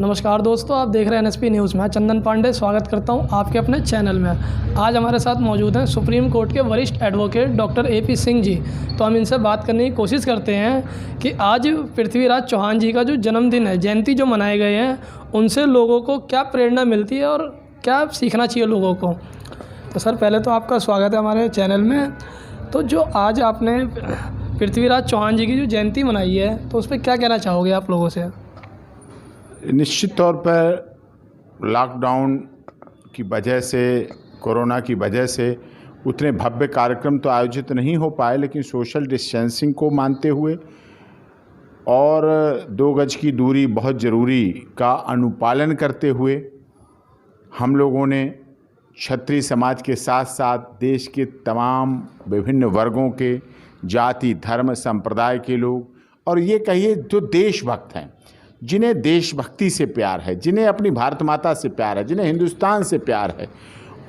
नमस्कार दोस्तों, आप देख रहे हैं एनएसपी न्यूज़। मैं चंदन पांडे स्वागत करता हूं आपके अपने चैनल में। आज हमारे साथ मौजूद हैं सुप्रीम कोर्ट के वरिष्ठ advocate doctor AP Singh ji. तो हम इनसे बात करने की कोशिश करते हैं कि आज पृथ्वीराज चौहान जी का जो जन्मदिन है, जयंती जो मनाए गए हैं, उनसे लोगों को क्या प्रेरणा मिलती है और क्या सीखना चाहिए लोगों को। तो सर, पहले तो आपका स्वागत है हमारे चैनल में। तो जो आज आपने पृथ्वीराज चौहान जी की जो जयंती मनाई है, तो उस पर क्या कहना चाहोगे आप लोगों से? निश्चित तौर पर लॉकडाउन की वजह से, कोरोना की वजह से उतने भव्य कार्यक्रम तो आयोजित नहीं हो पाए, लेकिन सोशल डिस्टेंसिंग को मानते हुए और 2 गज की दूरी बहुत ज़रूरी का अनुपालन करते हुए हम लोगों ने क्षत्रिय समाज के साथ साथ देश के तमाम विभिन्न वर्गों के, जाति, धर्म, संप्रदाय के लोग, और ये कहिए जो देशभक्त हैं, जिन्हें देशभक्ति से प्यार है, जिन्हें अपनी भारत माता से प्यार है, जिन्हें हिंदुस्तान से प्यार है,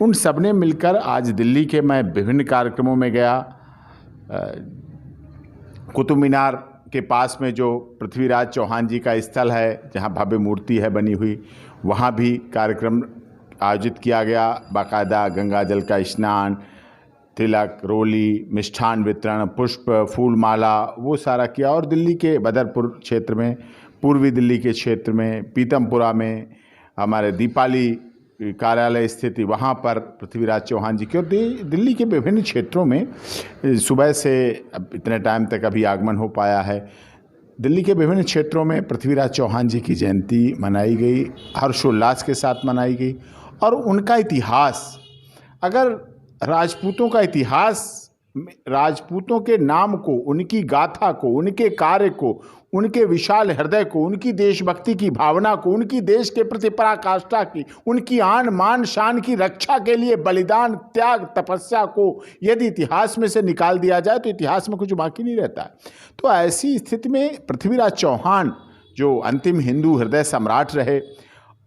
उन सब ने मिलकर आज दिल्ली के, मैं विभिन्न कार्यक्रमों में गया। कुतुब मीनार के पास में जो पृथ्वीराज चौहान जी का स्थल है, जहां भव्य मूर्ति है बनी हुई, वहां भी कार्यक्रम आयोजित किया गया। बाकायदा गंगा जल का स्नान, तिलक, रोली, मिष्ठान वितरण, पुष्प, फूलमाला, वो सारा किया। और दिल्ली के बदरपुर क्षेत्र में, पूर्वी दिल्ली के क्षेत्र में, पीतमपुरा में हमारे दीपाली कार्यालय स्थिति, वहाँ पर पृथ्वीराज चौहान जी की, और दिल्ली के विभिन्न क्षेत्रों में सुबह से अब इतने टाइम तक अभी आगमन हो पाया है। दिल्ली के विभिन्न क्षेत्रों में पृथ्वीराज चौहान जी की जयंती मनाई गई, हर्षोल्लास के साथ मनाई गई। और उनका इतिहास, अगर राजपूतों का इतिहास, राजपूतों के नाम को, उनकी गाथा को, उनके कार्य को, उनके विशाल हृदय को, उनकी देशभक्ति की भावना को, उनकी देश के प्रति पराकाष्ठा की, उनकी आन मान शान की रक्षा के लिए बलिदान, त्याग, तपस्या को यदि इतिहास में से निकाल दिया जाए तो इतिहास में कुछ बाकी नहीं रहता है। तो ऐसी स्थिति में पृथ्वीराज चौहान जो अंतिम हिंदू हृदय सम्राट रहे,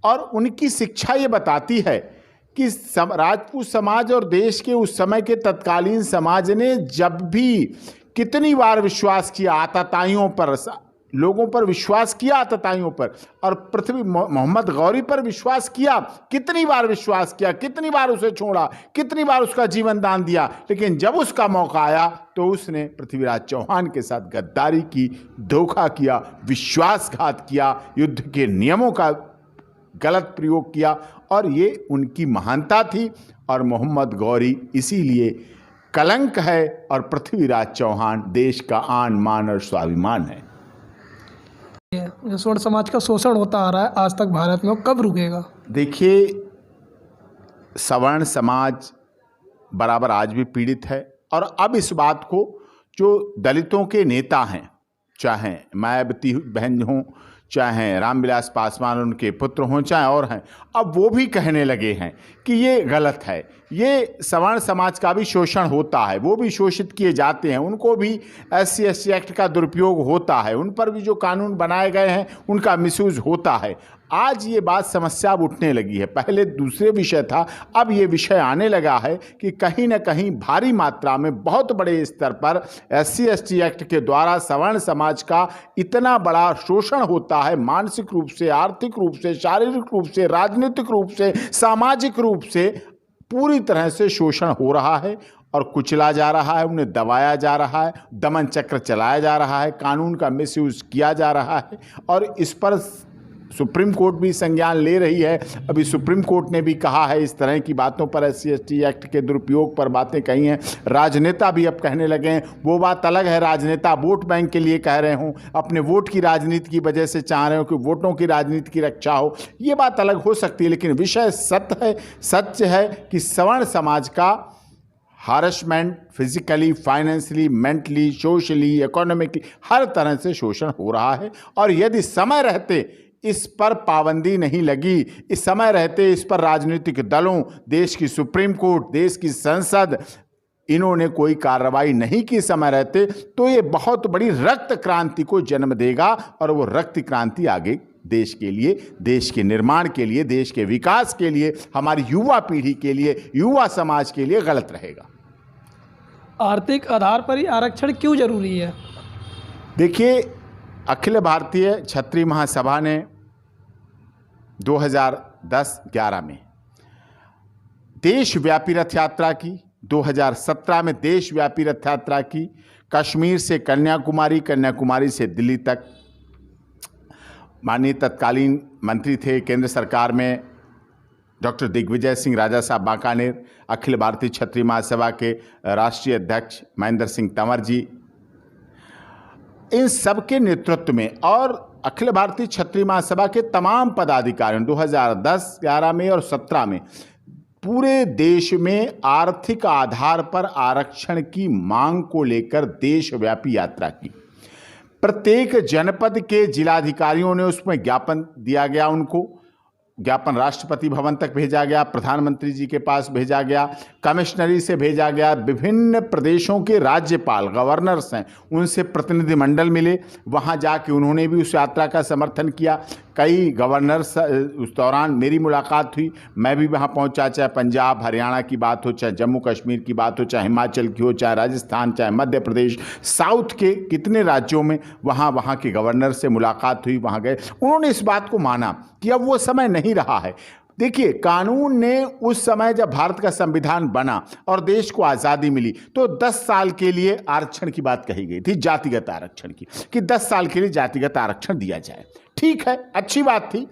और उनकी शिक्षा ये बताती है कि राजपूत समाज और देश के उस समय के तत्कालीन समाज ने जब भी कितनी बार विश्वास किया आतताइयों पर, लोगों पर विश्वास किया आतताइयों पर, और पृथ्वी मोहम्मद गौरी पर विश्वास किया, कितनी बार विश्वास किया, कितनी बार उसे छोड़ा, कितनी बार उसका जीवन दान दिया, लेकिन जब उसका मौका आया तो उसने पृथ्वीराज चौहान के साथ गद्दारी की, धोखा किया, विश्वासघात किया, युद्ध के नियमों का गलत प्रयोग किया। और ये उनकी महानता थी, और मोहम्मद गौरी इसीलिए कलंक है, और पृथ्वीराज चौहान देश का आन, मान और स्वाभिमान है। जो स्वर्ण समाज का शोषण होता आ रहा है आज तक भारत में, वो कब रुकेगा? देखिए, सवर्ण समाज बराबर आज भी पीड़ित है, और अब इस बात को जो दलितों के नेता हैं, चाहे मायावती बहन हों, चाहे रामविलास पासवान उनके पुत्र हों, चाहे और हैं, अब वो भी कहने लगे हैं कि ये गलत है, ये सवर्ण समाज का भी शोषण होता है, वो भी शोषित किए जाते हैं, उनको भी SC/ST एक्ट का दुरुपयोग होता है, उन पर भी जो कानून बनाए गए हैं उनका मिसयूज होता है। आज ये बात समस्या अब उठने लगी है। पहले दूसरे विषय था, अब ये विषय आने लगा है कि कहीं न कहीं भारी मात्रा में, बहुत बड़े स्तर पर SC/ST एक्ट के द्वारा सवर्ण समाज का इतना बड़ा शोषण होता है, मानसिक रूप से, आर्थिक रूप से, शारीरिक रूप से, राजनीतिक रूप से, सामाजिक रूप से पूरी तरह से शोषण हो रहा है, और कुचला जा रहा है, उन्हें दबाया जा रहा है, दमन चक्र चलाया जा रहा है, कानून का मिसयूज किया जा रहा है। और इस पर सुप्रीम कोर्ट भी संज्ञान ले रही है। अभी सुप्रीम कोर्ट ने भी कहा है, इस तरह की बातों पर, SC/ST एक्ट के दुरुपयोग पर बातें कही हैं। राजनेता भी अब कहने लगे हैं। वो बात अलग है, राजनेता वोट बैंक के लिए कह रहे हों, अपने वोट की राजनीति की वजह से चाह रहे हो कि वोटों की राजनीति की रक्षा हो, ये बात अलग हो सकती है, लेकिन विषय सत्य है कि सवर्ण समाज का harassment, physically, financially, mentally, socially, economically, हर तरह से शोषण हो रहा है। और यदि समय रहते इस पर पाबंदी नहीं लगी, इस समय रहते इस पर राजनीतिक दलों, देश की सुप्रीम कोर्ट, देश की संसद, इन्होंने कोई कार्रवाई नहीं की समय रहते, तो ये बहुत बड़ी रक्त क्रांति को जन्म देगा। और वो रक्त क्रांति आगे देश के लिए, देश के निर्माण के लिए, देश के विकास के लिए, हमारी युवा पीढ़ी के लिए, युवा समाज के लिए गलत रहेगा। आर्थिक आधार पर ही आरक्षण क्यों जरूरी है? देखिए, अखिल भारतीय क्षत्रिय महासभा ने 2010-11 में देशव्यापी रथ यात्रा की, 2017 में देशव्यापी रथ यात्रा की, कश्मीर से कन्याकुमारी, कन्याकुमारी से दिल्ली तक। माननीय तत्कालीन मंत्री थे केंद्र सरकार में डॉक्टर दिग्विजय सिंह राजा साहब बांकानेर, अखिल भारतीय क्षत्रिय महासभा के राष्ट्रीय अध्यक्ष महेंद्र सिंह तंवर जी, इन सब के नेतृत्व में और अखिल भारतीय क्षत्रिय महासभा के तमाम पदाधिकारियों 2010-11 में और 17 में पूरे देश में आर्थिक आधार पर आरक्षण की मांग को लेकर देशव्यापी यात्रा की। प्रत्येक जनपद के जिलाधिकारियों ने उसमें ज्ञापन दिया गया, उनको ज्ञापन राष्ट्रपति भवन तक भेजा गया, प्रधानमंत्री जी के पास भेजा गया, कमिश्नरी से भेजा गया, विभिन्न प्रदेशों के राज्यपाल गवर्नर्स हैं उनसे प्रतिनिधिमंडल मिले, वहां जाके उन्होंने भी उस यात्रा का समर्थन किया। कई गवर्नर्स उस दौरान मेरी मुलाकात हुई, मैं भी वहां पहुंचा, चाहे पंजाब हरियाणा की बात हो, चाहे जम्मू कश्मीर की बात हो, चाहे हिमाचल की हो, चाहे राजस्थान, चाहे मध्य प्रदेश, साउथ के कितने राज्यों में वहाँ के गवर्नर से मुलाकात हुई, वहाँ गए। उन्होंने इस बात को माना कि अब वो समय नहीं रहा है। देखिए, कानून ने उस समय जब भारत का संविधान बना और देश को आज़ादी मिली तो 10 साल के लिए आरक्षण की बात कही गई थी, जातिगत आरक्षण की, कि 10 साल के लिए जातिगत आरक्षण दिया जाए। ठीक है, अच्छी बात थी,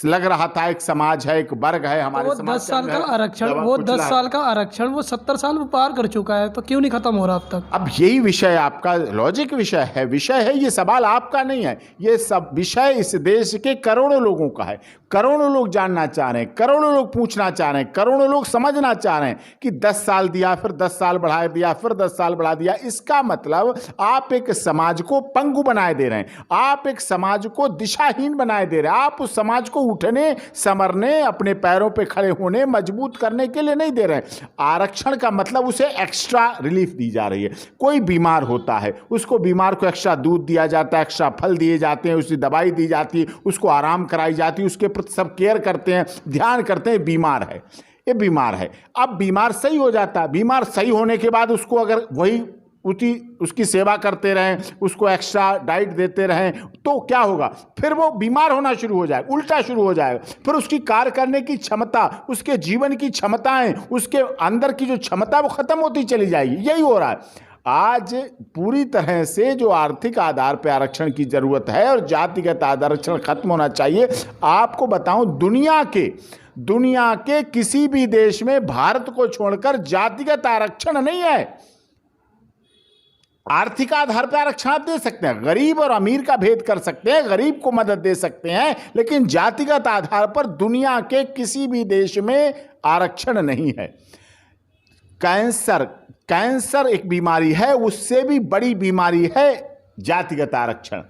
लग रहा था एक समाज है, एक वर्ग है हमारे समाज। 10 साल का आरक्षण, वो 10 साल का आरक्षण वो 70 साल पार कर चुका है, तो क्यों नहीं खत्म हो रहा अब तक? अब यही विषय आपका लॉजिक विषय है, ये सवाल आपका नहीं है, ये सब विषय इस देश के करोड़ों लोगों का है। करोड़ों लोग जानना चाह रहे हैं, करोड़ों लोग पूछना चाह रहे हैं, करोड़ों लोग समझना चाह रहे हैं कि 10 साल दिया, फिर 10 साल बढ़ा दिया, फिर 10 साल बढ़ा दिया। इसका मतलब आप एक समाज को पंगु बनाए दे रहे हैं, आप एक समाज को दिशाहीन बनाए दे रहे हैं, आप उस समाज को उठने, समरने, अपने पैरों पे खड़े होने, मजबूत करने के लिए नहीं दे रहे हैं। आरक्षण का मतलब उसे एक्स्ट्रा रिलीफ दी जा रही है। कोई बीमार होता है, उसको बीमार को एक्स्ट्रा दूध दिया जाता है, एक्स्ट्रा फल दिए जाते हैं, उसकी दवाई दी जाती है, उसको आराम कराई जाती है, उसके प्रति सब केयर करते हैं, ध्यान करते हैं। बीमार है, ये बीमार है, अब बीमार सही हो जाता है। बीमार सही होने के बाद उसको अगर वही उसकी सेवा करते रहें, उसको एक्स्ट्रा डाइट देते रहें, तो क्या होगा? फिर वो बीमार होना शुरू हो जाएगा, उल्टा शुरू हो जाएगा। फिर उसकी कार्य करने की क्षमता, उसके जीवन की क्षमताएं, उसके अंदर की जो क्षमता वो खत्म होती चली जाएगी। यही हो रहा है आज। पूरी तरह से जो आर्थिक आधार पर आरक्षण की जरूरत है और जातिगत आरक्षण खत्म होना चाहिए। आपको बताऊं, दुनिया के किसी भी देश में भारत को छोड़कर जातिगत आरक्षण नहीं है। आर्थिक आधार पर आरक्षण आप दे सकते हैं, गरीब और अमीर का भेद कर सकते हैं, गरीब को मदद दे सकते हैं, लेकिन जातिगत आधार पर दुनिया के किसी भी देश में आरक्षण नहीं है। कैंसर एक बीमारी है, उससे भी बड़ी बीमारी है जातिगत आरक्षण।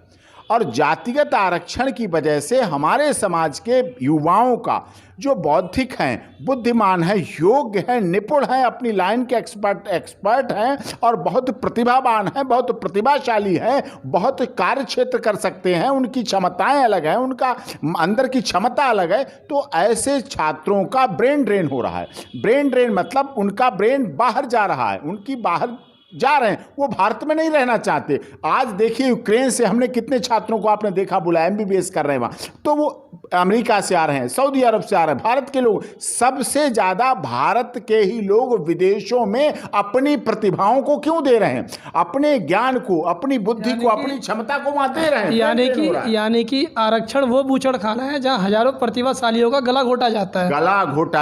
और जातिगत आरक्षण की वजह से हमारे समाज के युवाओं का जो बौद्धिक हैं, बुद्धिमान हैं, योग्य हैं, निपुण हैं, अपनी लाइन के एक्सपर्ट हैं और बहुत प्रतिभावान हैं, बहुत प्रतिभाशाली हैं, बहुत कार्य क्षेत्र कर सकते हैं, उनकी क्षमताएं अलग हैं, उनका अंदर की क्षमता अलग है, तो ऐसे छात्रों का ब्रेन ड्रेन हो रहा है। ब्रेन ड्रेन मतलब उनका ब्रेन बाहर जा रहा है, उनकी बाहर जा रहे हैं, वो भारत में नहीं रहना चाहते। आज देखिए, यूक्रेन से हमने कितने छात्रों को आपने देखा बुलाया, एमबीबीएस कर रहे हैं वहाँ, तो वो अमेरिका से आ रहे हैं, सऊदी अरब से आ रहे हैं। भारत के लोग, सबसे ज़्यादा भारत के ही लोग विदेशों में अपनी प्रतिभाओं को क्यों दे रहे हैं? अपने ज्ञान को, अपनी बुद्धि को, अपनी क्षमता को वहाँ दे रहे हैं। यानी कि आरक्षण वो बूचड़ खाना है जहाँ हजारों प्रतिभाशालियों का गला घोटा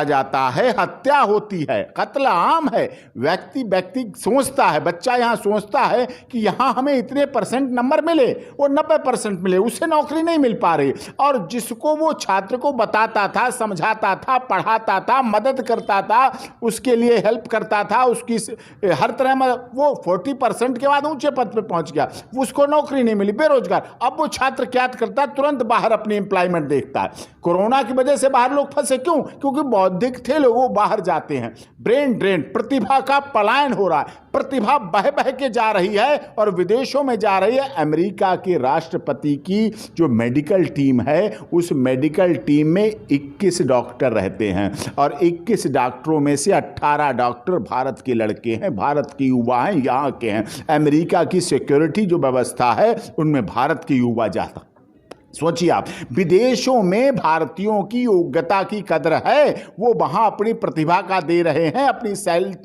जाता है, हत्या होती है, कत्ल आम है। व्यक्ति सोचता है, बच्चा यहाँ सोचता है कि यहाँ हमें इतने % नंबर मिले, वो 90% मिले, उसे नौकरी नहीं मिल पा रही। और जिसको वो छात्र को बताता था, समझाता था, पढ़ाता था, मदद करता था, उसके लिए हेल्प करता था, उसकी हर तरह में, वो 40% के बाद ऊंचे पद पे पहुंच गया, उसको नौकरी नहीं मिली, बेरोजगार। अब वो छात्र क्या करता है? तुरंत बाहर अपनी एम्प्लॉयमेंट देखता है। कोरोना की वजह से बाहर लोग फंसे, क्यों? क्योंकि बौद्धिक थे लोग, वो बाहर जाते हैं। ब्रेन ड्रेन, प्रतिभा का पलायन हो रहा है, प्रतिभा बह बह के जा रही है और विदेशों में जा रही है। अमेरिका के राष्ट्रपति की जो मेडिकल टीम है, उस मेडिकल टीम में 21 डॉक्टर रहते हैं और 21 डॉक्टरों में से 18 डॉक्टर भारत के लड़के हैं, भारत के युवा हैं, यहाँ के हैं। अमेरिका की सिक्योरिटी जो व्यवस्था है, उनमें भारत के युवा सोचिए आप, विदेशों में भारतीयों की योग्यता की कदर है, वो वहां अपनी प्रतिभा का दे रहे हैं, अपनी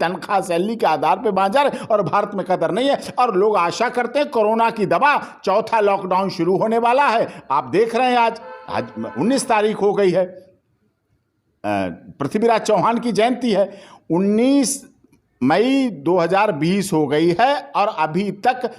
तनख्वाह सैलरी के आधार पे बाजार, और भारत में कदर नहीं है। और लोग आशा करते हैं कोरोना की दवा, चौथा लॉकडाउन शुरू होने वाला है। आप देख रहे हैं आज 19 तारीख हो गई है, पृथ्वीराज चौहान की जयंती है। 19 मई 2020 हो गई है और अभी तक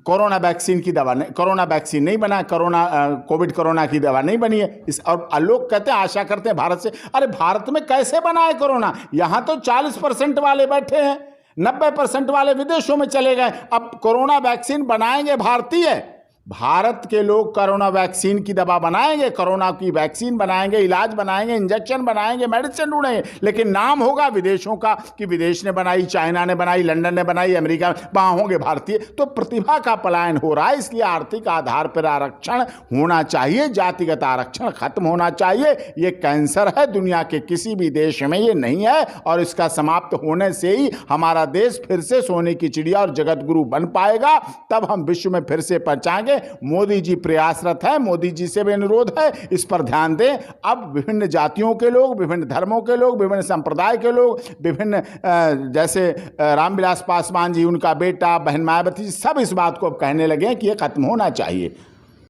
कोरोना वैक्सीन की दवा नहीं, कोरोना वैक्सीन नहीं बना, कोरोना की दवा नहीं बनी है। और लोग कहते हैं, आशा करते हैं भारत से। अरे भारत में कैसे बना है कोरोना? यहाँ तो 40% वाले बैठे हैं, 90% वाले विदेशों में चले गए। अब कोरोना वैक्सीन बनाएंगे भारतीय, भारत के लोग कोरोना वैक्सीन की दवा बनाएंगे, कोरोना की वैक्सीन बनाएंगे, इलाज बनाएंगे, इंजेक्शन बनाएंगे, मेडिसिन ढूंढेंगे, लेकिन नाम होगा विदेशों का कि विदेश ने बनाई, चाइना ने बनाई, लंदन ने बनाई, अमेरिका, वहाँ होंगे भारतीय। तो प्रतिभा का पलायन हो रहा है। इसलिए आर्थिक आधार पर आरक्षण होना चाहिए, जातिगत आरक्षण खत्म होना चाहिए। ये कैंसर है, दुनिया के किसी भी देश में ये नहीं है, और इसका समाप्त होने से ही हमारा देश फिर से सोने की चिड़िया और जगत गुरु बन पाएगा। तब हम विश्व में फिर से पहुंचाएंगे। मोदी जी प्रयासरत है, मोदी जी से भी अनुरोध है, इस पर ध्यान दें। अब विभिन्न जातियों के लोग, विभिन्न धर्मों के लोग, विभिन्न संप्रदाय के लोग, विभिन्न जैसे रामविलास पासवान जी, उनका बेटा, बहन मायावती जी, सब इस बात को अब कहने लगे हैं कि ये खत्म होना चाहिए।